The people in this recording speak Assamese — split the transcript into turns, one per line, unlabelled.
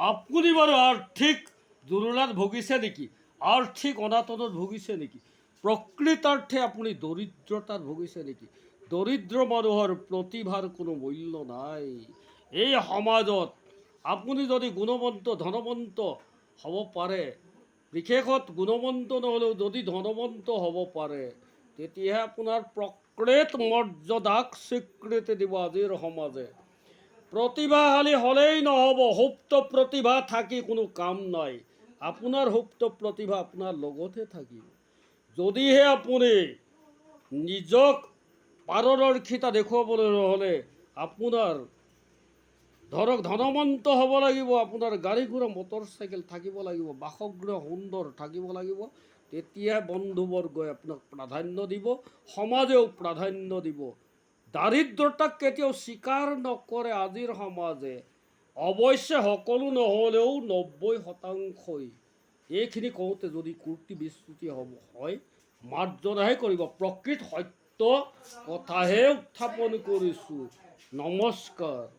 আপুনি বাৰু আৰ্থিক দুৰ্বলত ভুগিছে নেকি? আৰ্থিক অনাটনত ভুগিছে নেকি? প্ৰকৃতাৰ্থে আপুনি দৰিদ্ৰতাত ভুগিছে নেকি? দৰিদ্ৰ মানুহৰ প্ৰতিভাৰ কোনো মূল্য নাই এই সমাজত। আপুনি যদি গুণৱন্ত ধনৱন্ত হ'ব পাৰে, বিশেষত গুণৱন্ত নহ'লেও যদি ধনৱন্ত হ'ব পাৰে, তেতিয়াহে আপোনাৰ প্ৰকৃত মৰ্যাদাক স্বীকৃতি দিব আজিৰ সমাজে। প্ৰতিভাশালী হ'লেই নহ'ব, সুপ্ত প্ৰতিভা থাকি কোনো কাম নাই। আপোনাৰ সুপ্ত প্ৰতিভা আপোনাৰ লগতে থাকিব। যদিহে আপুনি নিজক পাৰদৰ্শিতা দেখুৱাবলৈ হ'লে আপোনাৰ ধৰক ধনৱন্ত হ'ব লাগিব, আপোনাৰ গাড়ী ঘোঁৰা মটৰ চাইকেল থাকিব লাগিব, বাসগৃহ সুন্দৰ থাকিব লাগিব, তেতিয়াহে বন্ধুবৰ্গই আপোনাক প্ৰাধান্য দিব, সমাজেও প্ৰাধান্য দিব। দাৰিদ্ৰতাক কেতিয়াও স্বীকাৰ নকৰে আজিৰ সমাজে। অৱশ্যে সকলো নহ'লেও 90%। এইখিনি কওঁতে যদি ত্ৰুটি বিচ্যুতি হয় মাৰ্জনাহে কৰিব। প্ৰকৃত সত্য কথাহে উত্থাপন কৰিছোঁ। নমস্কাৰ।